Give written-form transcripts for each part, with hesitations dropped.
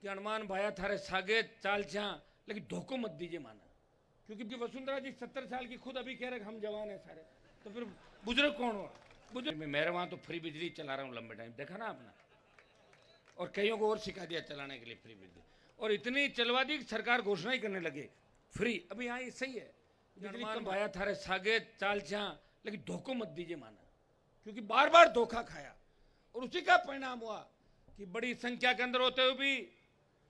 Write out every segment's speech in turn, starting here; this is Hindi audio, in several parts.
कि हनुमान भाया थारे सागे चाल छा, लेकिन धोखो मत दीजिए माना, क्योंकि वसुंधरा जी 70 साल की खुद अभी कह रहे हम जवान है सारे, तो फिर बुजुर्ग कौन हुआ? बुजुर्ग मेरे वहां तो फ्री बिजली चला रहा हूँ लंबे टाइम, देखा ना आपने, और कईयों को और सिखा दिया चलाने के लिए फ्री बिजली, और इतनी चलवा दी कि सरकार घोषणा ही करने लगे फ्री। अभी यहाँ ये सही है, हनुमान भाया थारे सागे चाल छा, लेकिन धोखो मत दीजिए माना, क्योंकि बार बार धोखा खाया, और उसी का परिणाम हुआ कि बड़ी संख्या के अंदर होते हुए भी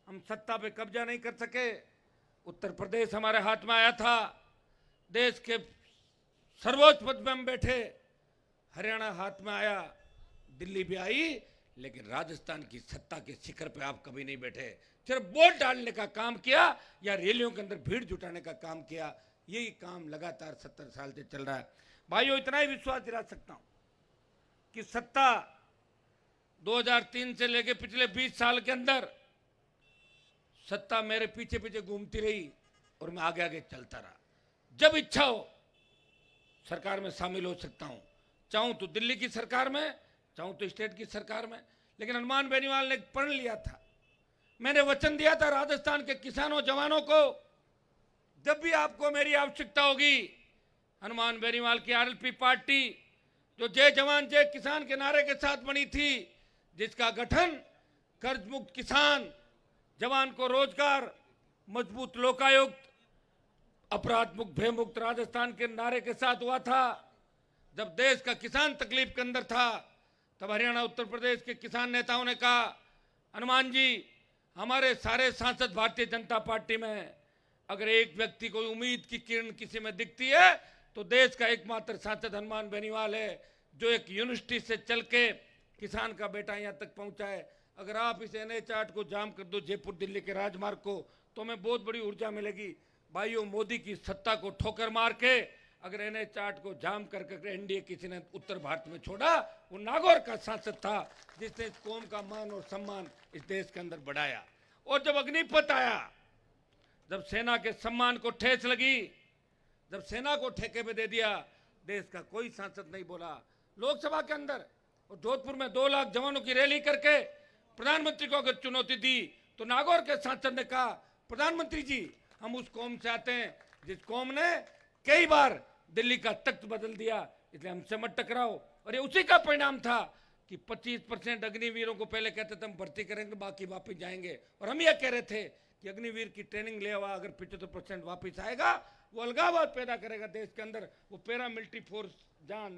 हम सत्ता पे कब्जा नहीं कर सके। उत्तर प्रदेश हमारे हाथ में आया था, देश के सर्वोच्च पद में हम बैठे, हरियाणा हाथ में आया, दिल्ली भी आई, लेकिन राजस्थान की सत्ता के शिखर पे आप कभी नहीं बैठे, सिर्फ वोट डालने का काम किया या रैलियों के अंदर भीड़ जुटाने का काम किया। यही काम लगातार 70 साल से चल रहा है। भाइयों, इतना ही विश्वास दिला सकता हूं कि सत्ता 2003 से लेकर पिछले 20 साल के अंदर सत्ता मेरे पीछे पीछे घूमती रही और मैं आगे आगे चलता रहा। जब इच्छा हो सरकार में शामिल हो सकता हूं, चाहूं तो दिल्ली की सरकार में, चाहूं तो स्टेट की सरकार में। लेकिन हनुमान बेनीवाल ने प्रण लिया था, मैंने वचन दिया था राजस्थान के किसानों जवानों को, जब भी आपको मेरी आवश्यकता होगी, हनुमान बेनीवाल की आरएलपी पार्टी जो जय जवान जय किसान के नारे के साथ बनी थी, जिसका गठन कर्ज मुक्त किसान, जवान को रोजगार, मजबूत लोकायुक्त, अपराध मुक्त भय मुक्त राजस्थान के नारे के साथ हुआ था। जब देश का किसान तकलीफ के अंदर था, तब हरियाणा उत्तर प्रदेश के किसान नेताओं ने कहा, हनुमान जी, हमारे सारे सांसद भारतीय जनता पार्टी में अगर एक व्यक्ति को उम्मीद की किरण किसी में दिखती है तो देश का एकमात्र सांसद हनुमान बेनीवाल है, जो एक यूनिवर्सिटी से चल के किसान का बेटा यहाँ तक पहुंचा है। अगर आप इस NH 8 को जाम कर दो, जयपुर दिल्ली के राजमार्ग को, तो हमें बहुत बड़ी ऊर्जा मिलेगी। भाइयों, मोदी की सत्ता को ठोकर मार के अगर NH 8 को जाम करके एनडीए किसी ने उत्तर भारत में छोड़ा, वो नागौर का सांसद था जिसने इस कौम का मान और सम्मान इस देश के अंदर बढ़ाया। और जब अग्निपथ आया, जब सेना के सम्मान को ठेस लगी, जब सेना को ठेके पे दे दिया, देश का कोई सांसद नहीं बोला। लोकसभा के अंदर और जोधपुर में 2 लाख जवानों की रैली करके प्रधानमंत्री को अगर चुनौती दी, तो नागौर के सांसद ने कहा, प्रधानमंत्री जी, हम उस कौम से आते हैं जिस कौम ने कई बार दिल्ली का तख्त बदल दिया, इसलिए हमसे मत टकराओ। और ये उसी का परिणाम था कि 25% अग्निवीरों को पहले कहते थे हम भर्ती करेंगे, बाकी वापस जाएंगे, और हम यह कह रहे थे कि अग्निवीर की ट्रेनिंग ले हुआ अगर 75% वापस आएगा, वो अलगाववाद पैदा करेगा देश के अंदर। वो पैरामिलिट्री फोर्स जहां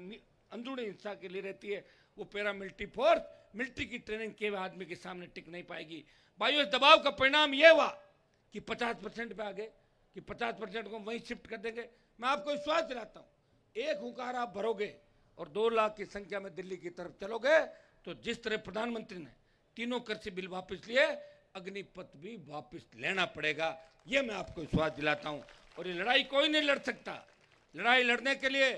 अंदरूनी हिंसा के लिए रहती है, वो पैरामिलिट्री फोर्स मिलिट्री की ट्रेनिंग के आदमी के सामने टिक नहीं पाएगी। भाइयों, इस दबाव का परिणाम यह हुआ कि 50% पे आ गए, कि 50% को वहीं शिफ्ट कर देंगे। मैं आपको विश्वास दिलाता हूं, एक हुंकार आप भरोगे और 2 लाख की संख्या में दिल्ली की तरफ चलोगे, तो जिस तरह प्रधानमंत्री ने 3 कृषि बिल वापस लिए, अग्निपथ भी वापस लेना पड़ेगा, यह मैं आपको विश्वास दिलाता हूं। और ये लड़ाई कोई नहीं लड़ सकता। लड़ाई लड़ने के लिए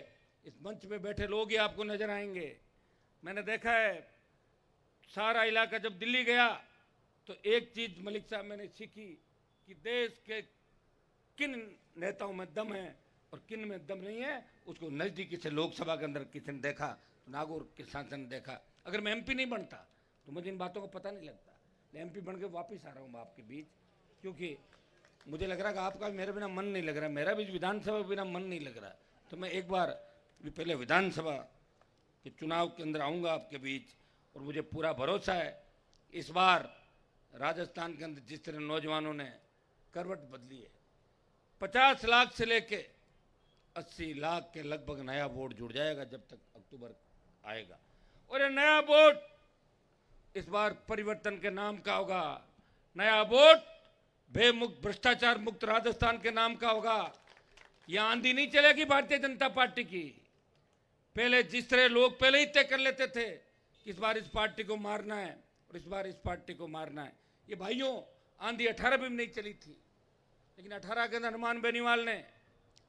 इस मंच पे बैठे लोग ही आपको नजर आएंगे। मैंने देखा है, सारा इलाका जब दिल्ली गया तो एक चीज मलिक साहब मैंने सीखी कि देश के किन नेताओं में दम है और किन में दम नहीं है, उसको नजदीकी से लोकसभा के अंदर किसी ने देखा, तो नागौर के सांसद ने देखा। अगर मैं MP नहीं बनता तो मुझे इन बातों का पता नहीं लगता। MP बन के वापिस आ रहा हूँ आपके बीच, क्योंकि मुझे लग रहा है कि आपका मेरे बिना मन नहीं लग रहा, मेरा भी विधानसभा बिना मन नहीं लग रहा। तो मैं एक बार भी पहले विधानसभा के चुनाव के अंदर आऊँगा आपके बीच, और मुझे पूरा भरोसा है इस बार राजस्थान के अंदर जिस तरह नौजवानों ने करवट बदली है, 50 लाख से लेके 80 लाख के लगभग नया वोट जुड़ जाएगा जब तक अक्टूबर आएगा। और ये नया वोट इस बार परिवर्तन के नाम का होगा, नया वोट भय मुक्त भ्रष्टाचार मुक्त राजस्थान के नाम का होगा। यह आंधी नहीं चलेगी भारतीय जनता पार्टी की। पहले जिस तरह लोग पहले ही तय कर लेते थे कि इस बार इस पार्टी को मारना है और इस बार इस पार्टी को मारना है, ये भाइयों आंधी 18 में नहीं चली थी, लेकिन 18 के अंदर हनुमान बेनीवाल ने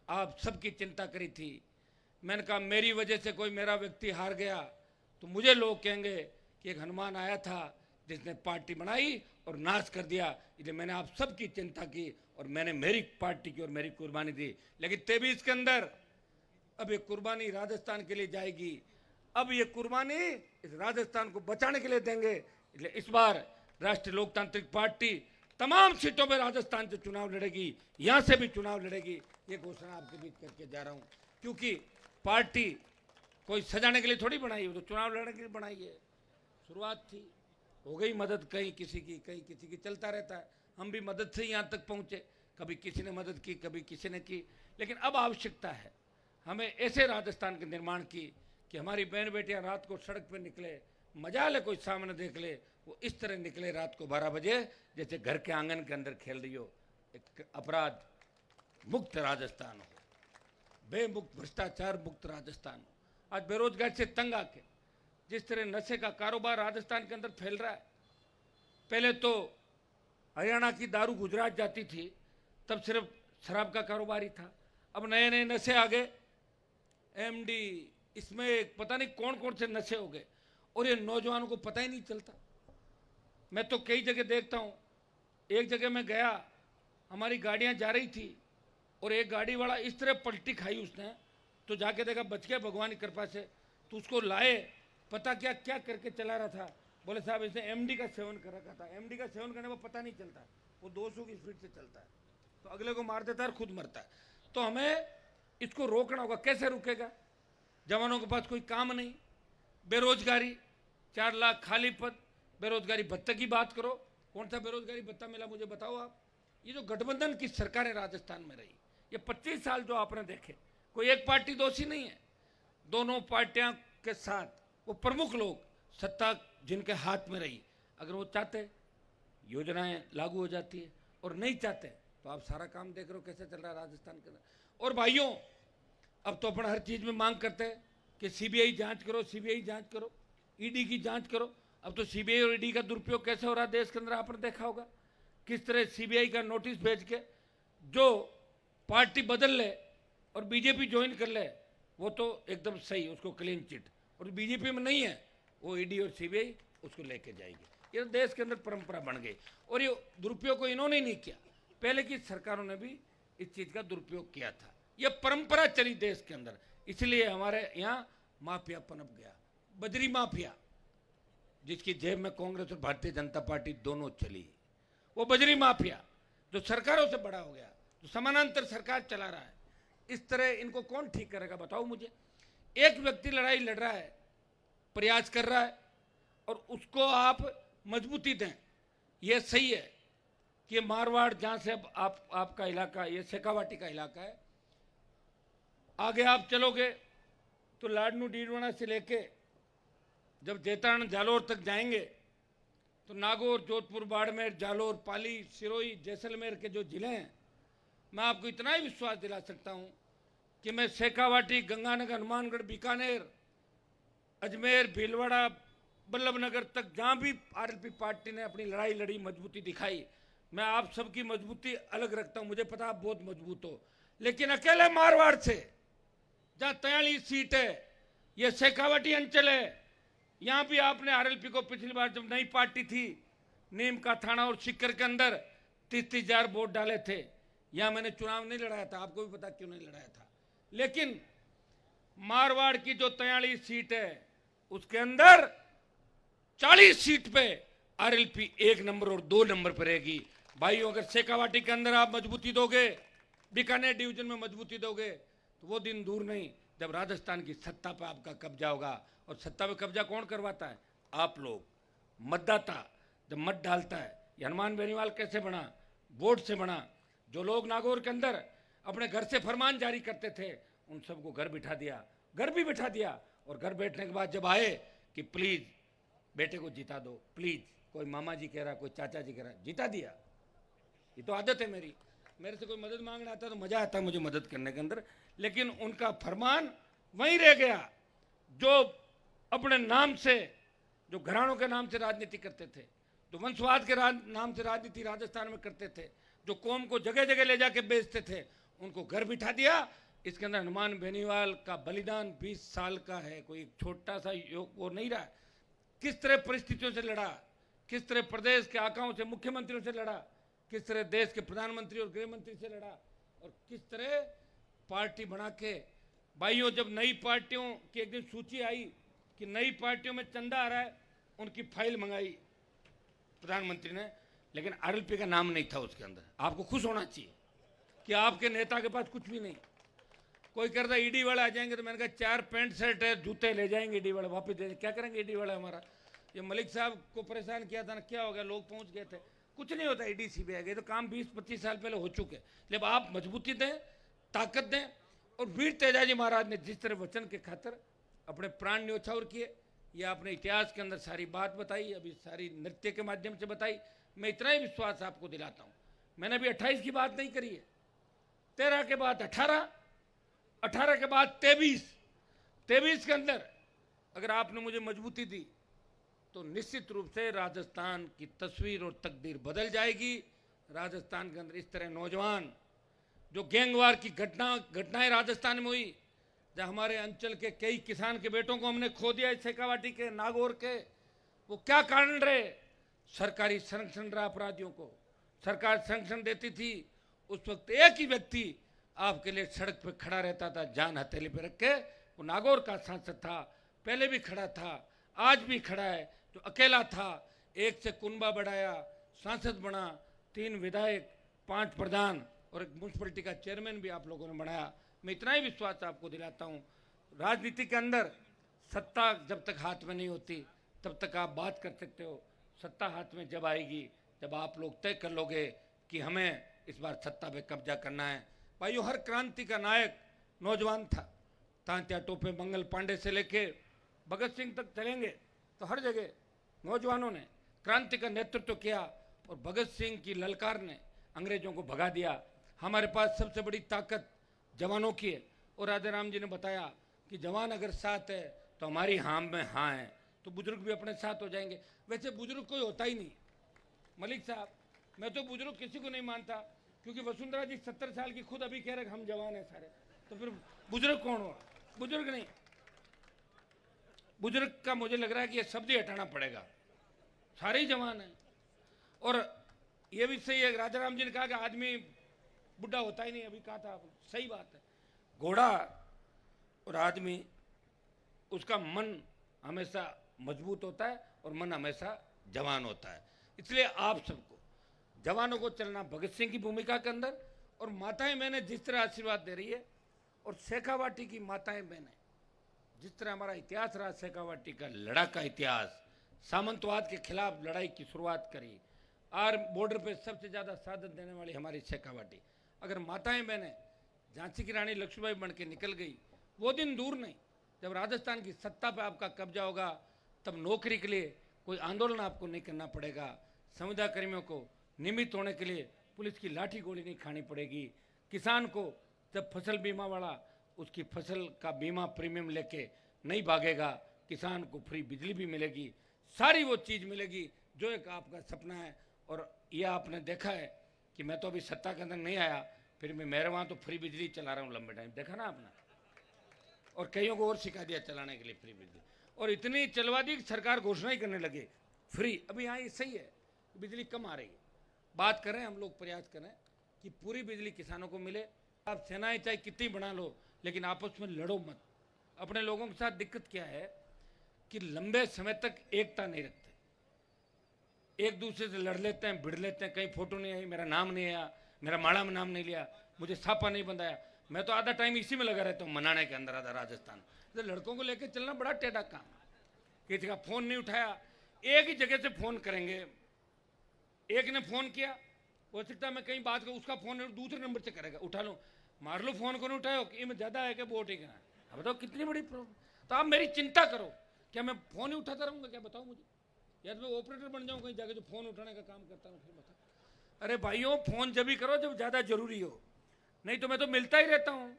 आप सबकी चिंता करी थी। मैंने कहा मेरी वजह से कोई मेरा व्यक्ति हार गया तो मुझे लोग कहेंगे कि एक हनुमान आया था जिसने पार्टी बनाई और नाश कर दिया, इसलिए मैंने आप सबकी चिंता की और मैंने मेरी पार्टी की और मेरी कुर्बानी दी। लेकिन 23 के अंदर अब ये कुर्बानी राजस्थान के लिए जाएगी। अब ये कुर्बानी इस राजस्थान को बचाने के लिए देंगे। इसलिए इस बार राष्ट्रीय लोकतांत्रिक पार्टी तमाम सीटों में राजस्थान से चुनाव लड़ेगी, यहां से भी चुनाव लड़ेगी। ये घोषणा आपके बीच करके जा रहा हूं, क्योंकि पार्टी कोई सजाने के लिए थोड़ी बनाई है, तो चुनाव लड़ने के लिए बनाई है। शुरुआत थी, हो गई मदद, कहीं किसी की, चलता रहता है। हम भी मदद से यहाँ तक पहुँचे, कभी किसी ने मदद की, कभी किसी ने की। लेकिन अब आवश्यकता है हमें ऐसे राजस्थान के निर्माण की कि हमारी बहन बेटियां रात को सड़क पर निकले, मजा ले, कोई सामने देख ले, वो इस तरह निकले रात को 12 बजे जैसे घर के आंगन के अंदर खेल रही हो। एक अपराध मुक्त राजस्थान हो, बेमुक्त, भ्रष्टाचार मुक्त राजस्थान हो। आज बेरोजगार से तंग आके जिस तरह नशे का कारोबार राजस्थान के अंदर फैल रहा है, पहले तो हरियाणा की दारू गुजरात जाती थी, तब सिर्फ शराब का कारोबार ही था। अब नए नए नशे आ गए, एमडी, इसमें पता नहीं कौन कौन से नशे हो गए, और ये नौजवानों को पता ही नहीं चलता। मैं तो कई जगह देखता हूँ, एक जगह मैं गया, हमारी गाड़ियाँ जा रही थी और एक गाड़ी वाला इस तरह पलटी खाई उसने, तो जाके देखा बच गया भगवान की कृपा से। तो उसको लाए, पता क्या क्या करके चला रहा था, बोले साहब इसने एमडी का सेवन कर रखा था। एमडी का सेवन करने में पता नहीं चलता, वो 200 की स्पीड से चलता है, तो अगले को मार देता है और खुद मरता है। तो हमें इसको रोकना होगा। कैसे रुकेगा? जवानों के पास कोई काम नहीं, बेरोजगारी, 4 लाख खाली पद, बेरोजगारी भत्ते की बात करो, कौन सा बेरोजगारी भत्ता मिला मुझे बताओ आप। ये जो गठबंधन की सरकारें राजस्थान में रही, ये 25 साल जो आपने देखे, कोई एक पार्टी दोषी नहीं है। दोनों पार्टियां के साथ वो प्रमुख लोग, सत्ता जिनके हाथ में रही, अगर वो चाहते योजनाएं लागू हो जाती है, और नहीं चाहते तो आप सारा काम देख रहे हो कैसे चल रहा है राजस्थान के अंदर। और भाइयों, अब तो अपन हर चीज में मांग करते हैं कि सीबीआई जांच करो, सीबीआई जांच करो, ईडी की जांच करो। अब तो सीबीआई और ईडी का दुरुपयोग कैसे हो रहा है देश के अंदर, आपने देखा होगा। किस तरह सीबीआई का नोटिस भेज के जो पार्टी बदल ले और बीजेपी ज्वाइन कर ले, वो तो एकदम सही, उसको क्लीन चिट, और बीजेपी में नहीं है वो ईडी और सीबीआई उसको लेके जाएगी। ये देश के अंदर परंपरा बन गई, और ये दुरुपयोग को इन्होंने नहीं किया, पहले की सरकारों ने भी इस चीज का दुरुपयोग किया था। ये परंपरा चली देश के अंदर, इसलिए हमारे यहाँ माफिया पनप गया, बजरी माफिया, जिसकी जेब में कांग्रेस और भारतीय जनता पार्टी दोनों चली। वो बजरी माफिया जो सरकारों से बड़ा हो गया, जो समानांतर सरकार चला रहा है, इस तरह इनको कौन ठीक करेगा बताओ मुझे। एक व्यक्ति लड़ाई लड़ रहा है, प्रयास कर रहा है, और उसको आप मजबूती दें, यह सही है कि ये मारवाड़ जहां से अब आपका इलाका, ये शेखावाटी का इलाका है, आगे आप चलोगे तो लाडनू डीडवाना से लेके जब जैतारण जालोर तक जाएंगे तो नागौर, जोधपुर, बाड़मेर, जालोर, पाली, सिरोही, जैसलमेर के जो जिले हैं, मैं आपको इतना ही विश्वास दिला सकता हूं कि मैं शेखावाटी, गंगानगर, हनुमानगढ़, बीकानेर, अजमेर, भीलवाड़ा, बल्लभनगर तक जहां भी आरएलपी पार्टी ने अपनी लड़ाई लड़ी, मजबूती दिखाई, मैं आप सबकी मजबूती अलग रखता हूं। मुझे पता आप बहुत मजबूत हो, लेकिन अकेले मारवाड़ से जहां 43 सीट है, यह शेखावाटी अंचल है, यहां भी आपने आरएलपी को पिछली बार जब नई पार्टी थी, नीम का थाना और सिक्कर के अंदर 30,000 वोट डाले थे। यहां मैंने चुनाव नहीं लड़ाया था, आपको भी पता क्यों नहीं लड़ाया था। लेकिन मारवाड़ की जो 43 सीट है, उसके अंदर 40 सीट पे आरएलपी 1 नंबर और 2 नंबर पर रहेगी। भाइयों, अगर शेखावाटी के अंदर आप मजबूती दोगे, बीकानेर डिवीजन में मजबूती दोगे, तो वो दिन दूर नहीं जब राजस्थान की सत्ता पर आपका कब्जा होगा। और सत्ता पे कब्जा कौन करवाता है? आप लोग, मतदाता। जब मत डालता है, ये हनुमान बेनीवाल कैसे बना? वोट से बना। जो लोग नागौर के अंदर अपने घर से फरमान जारी करते थे, उन सबको घर बिठा दिया, घर भी बिठा दिया। और घर बैठने के बाद जब आए कि प्लीज बेटे को जिता दो, प्लीज, कोई मामा जी कह रहा, कोई चाचा जी कह रहा, जिता दिया। ये तो आदत है मेरी, मेरे से कोई मदद मांगना आता तो मजा आता है मुझे मदद करने के अंदर। लेकिन उनका फरमान वहीं रह गया। जो अपने नाम से, जो घरानों के नाम से राजनीति करते थे, जो वंशवाद के नाम से राजनीति राजस्थान में करते थे, जो कौम को जगह जगह ले जाके बेचते थे, उनको घर बिठा दिया। इसके अंदर हनुमान बेनीवाल का बलिदान 20 साल का है, कोई छोटा सा योग वो नहीं रहा। किस तरह परिस्थितियों से लड़ा, किस तरह प्रदेश के आकाओं से, मुख्यमंत्रियों से लड़ा, किस तरह देश के प्रधानमंत्री और गृह मंत्री से लड़ा, और किस तरह पार्टी बना के। भाइयों, जब नई पार्टियों की एक दिन सूची आई कि नई पार्टियों में चंदा आ रहा है, उनकी फाइल मंगाई, प्रधानमंत्री ने, लेकिन आरएलपी का नाम नहीं था उसके अंदर। आपको खुश होना चाहिए कि आपके नेता के पास कुछ भी नहीं। कोई कहता ईडी वाले आ जाएंगे, तो मैंने कहा 4 पैंट शर्ट है, जूते ले जाएंगे ईडी वाले, वापस दे, क्या करेंगे ईडी वाला हमारा। ये मलिक साहब को परेशान किया था ना, क्या हो गया, लोग पहुंच गए थे, कुछ नहीं होता ईडी सीबीआई गए तो काम 20-25 साल पहले हो चुके। लेकिन आप मजबूती दें, ताकत दें। और वीर तेजाजी महाराज ने जिस तरह वचन के खातिर अपने प्राण न्योछावर किए, ये आपने इतिहास के अंदर सारी बात बताई, अभी सारी नृत्य के माध्यम से बताई। मैं इतना ही विश्वास आपको दिलाता हूँ, मैंने अभी 28 की बात नहीं करी है, 13 के बाद 18, 18 के बाद 23 के अंदर अगर आपने मुझे मजबूती दी तो निश्चित रूप से राजस्थान की तस्वीर और तकदीर बदल जाएगी। राजस्थान के अंदर इस तरह नौजवान, जो गैंगवार की घटनाएं राजस्थान में हुई, जहाँ हमारे अंचल के कई किसान के बेटों को हमने खो दिया, शेखावाटी के, नागौर के, वो क्या कारण रहे? सरकारी संरक्षण रहा अपराधियों को, सरकार संरक्षण देती थी। उस वक्त एक ही व्यक्ति आपके लिए सड़क पे खड़ा रहता था, जान हथेली पे रख के, वो नागौर का सांसद था, पहले भी खड़ा था, आज भी खड़ा है, जो अकेला था, एक से कुनबा बढ़ाया, सांसद बना, 3 विधायक, 5 प्रधान और एक म्यूनसिपलिटी का चेयरमैन भी आप लोगों ने बनाया। मैं इतना ही विश्वास आपको दिलाता हूँ, राजनीति के अंदर सत्ता जब तक हाथ में नहीं होती तब तक आप बात कर सकते हो, सत्ता हाथ में जब आएगी, जब आप लोग तय कर लोगे कि हमें इस बार सत्ता पे कब्जा करना है। भाइयों, हर क्रांति का नायक नौजवान था। तांत्या टोपे मंगल पांडे से लेके भगत सिंह तक चलेंगे तो हर जगह नौजवानों ने क्रांति का नेतृत्व किया, और भगत सिंह की ललकार ने अंग्रेजों को भगा दिया। हमारे पास सबसे बड़ी ताकत जवानों की है, और राधे राम जी ने बताया कि जवान अगर साथ है तो हमारी हाँ में हाँ है, तो बुजुर्ग भी अपने साथ हो जाएंगे। वैसे बुजुर्ग कोई होता ही नहीं मलिक साहब, मैं तो बुजुर्ग किसी को नहीं मानता, क्योंकि वसुंधरा जी 70 साल की खुद अभी कह रहे हम जवान हैं सारे, तो फिर बुजुर्ग कौन हुआ? बुजुर्ग नहीं। बुजुर्ग का मुझे लग रहा है कि ये शब्द ही हटाना पड़ेगा, सारे ही जवान हैं। और ये भी सही है, राजा राम जी ने कहा कि आदमी बुढ़ा होता ही नहीं, अभी कहा था आपने, सही बात है। घोड़ा और आदमी, उसका मन हमेशा मजबूत होता है और मन हमेशा जवान होता है। इसलिए आप सबको, जवानों को चलना भगत सिंह की भूमिका के अंदर, और माताएं बहनें जिस तरह आशीर्वाद दे रही है, और शेखावाटी की माताएं बहनें जिस तरह हमारा इतिहास रहा, शेखावाटी का लड़ाका इतिहास, सामंतवाद के खिलाफ लड़ाई की शुरुआत करी, और बॉर्डर पे सबसे ज़्यादा साथ देने वाली हमारी शेखावाटी। अगर माताएं बहनें झांसी की रानी लक्ष्मीबाई बन के निकल गई, वो दिन दूर नहीं जब राजस्थान की सत्ता पे आपका कब्जा होगा, तब नौकरी के लिए कोई आंदोलन आपको नहीं करना पड़ेगा। संविदा कर्मियों को नियमित होने के लिए पुलिस की लाठी गोली नहीं खानी पड़ेगी। किसान को जब फसल बीमा वाला उसकी फसल का बीमा प्रीमियम लेके नहीं भागेगा, किसान को फ्री बिजली भी मिलेगी, सारी वो चीज़ मिलेगी जो एक आपका सपना है। और यह आपने देखा है कि मैं तो अभी सत्ता के अंदर नहीं आया, फिर मैं मेरे वहाँ तो फ्री बिजली चला रहा हूँ लंबे टाइम, देखा ना आपने, और कईयों को और सिखा दिया चलाने के लिए फ्री बिजली, और इतनी चलवा दी कि सरकार घोषणा ही करने लगे फ्री। अभी यहाँ ये सही है, बिजली कम आ रही है, बात करें हम लोग, प्रयास करें कि पूरी बिजली किसानों को मिले। आप सेनाएं चाहे कितनी बना लो, लेकिन आपस में लड़ो मत। अपने लोगों के साथ दिक्कत क्या है कि लंबे समय तक एकता नहीं रखते, एक दूसरे से लड़ लेते हैं, भिड़ लेते हैं, कहीं फोटो नहीं आई, मेरा नाम नहीं आया, मेरा माड़ा में नाम नहीं लिया, मुझे छापा नहीं बंधाया। मैं तो आधा टाइम इसी में लगा रहता हूँ, मनाने के अंदर आधा राजस्थान। तो लड़कों को लेकर चलना बड़ा टेढ़ा काम, किसी का फोन नहीं उठाया, एक ही जगह से फोन करेंगे, एक ने फोन किया, हो सकता है मैं कहीं बात करूँ, उसका फोन दूसरे नंबर से करेगा, उठा लो, मार लो फोन को नहीं उठाओ, ये ज़्यादा है क्या वो ठीक है? अब बताओ कितनी बड़ी प्रॉब्लम। तो आप मेरी चिंता करो, क्या मैं फोन ही उठाता रहूँगा क्या? बताओ मुझे, या तो मैं ऑपरेटर बन जाऊँ कहीं जाके जो फोन उठाने का काम करता हूँ, फिर बताओ। अरे भाइयों, फोन जब भी करो जब ज़्यादा जरूरी हो, नहीं तो मैं तो मिलता ही रहता हूँ,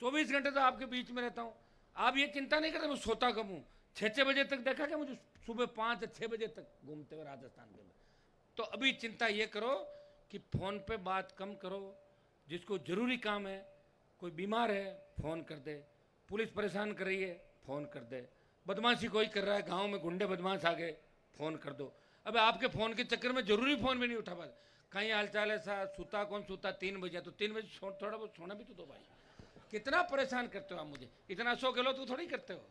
24 घंटे तो आपके बीच में रहता हूँ। आप ये चिंता नहीं करते मैं सोता कब हूँ, 6 बजे तक देखा क्या मुझे, सुबह 5 या 6 बजे तक घूमते हुए राजस्थान के अंदर। तो अभी चिंता ये करो कि फ़ोन पे बात कम करो, जिसको ज़रूरी काम है, कोई बीमार है फ़ोन कर दे, पुलिस परेशान कर रही है फ़ोन कर दे, बदमाशी कोई कर रहा है, गांव में गुंडे बदमाश आ गए फ़ोन कर दो। अब आपके फ़ोन के चक्कर में ज़रूरी फ़ोन भी नहीं उठा पाते, कहीं हालचाल है सा, सूता कौन सूता, 3 बजे, तो 3 बजे थोड़ा बहुत सोना भी तो दो भाई। कितना परेशान करते हो आप मुझे, इतना सो के लो तो थोड़ी करते हो।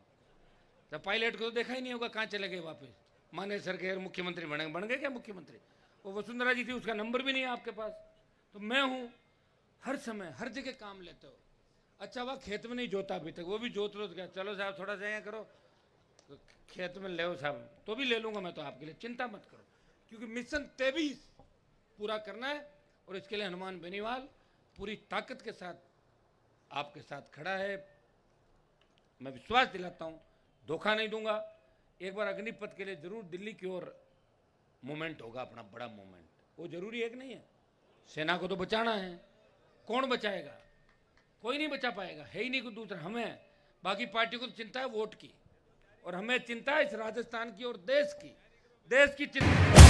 जब पायलट को तो देखा ही नहीं होगा कहाँ चले गए वापस, मानेसर के मुख्यमंत्री बन गए क्या मुख्यमंत्री? वो वसुंधरा जी थी, उसका नंबर भी नहीं है आपके पास। तो मैं हूँ, हर समय हर जगह काम लेते हो। अच्छा वह खेत में नहीं जोता अभी तक, वो भी जोत लो तो क्या, चलो साहब थोड़ा सा यहाँ करो, तो खेत में ले साहब, तो भी ले लूँगा मैं तो आपके लिए, चिंता मत करो। क्योंकि मिशन 23 पूरा करना है और इसके लिए हनुमान बेनीवाल पूरी ताकत के साथ आपके साथ खड़ा है। मैं विश्वास दिलाता हूँ, धोखा नहीं दूंगा। एक बार अग्निपथ के लिए जरूर दिल्ली की ओर मूवमेंट होगा, अपना बड़ा मूवमेंट। वो जरूरी है कि नहीं है? सेना को तो बचाना है, कौन बचाएगा? कोई नहीं बचा पाएगा, है ही नहीं कोई दूसरा। हमें, बाकी पार्टी को तो चिंता है वोट की, और हमें चिंता है इस राजस्थान की और देश की चिंता।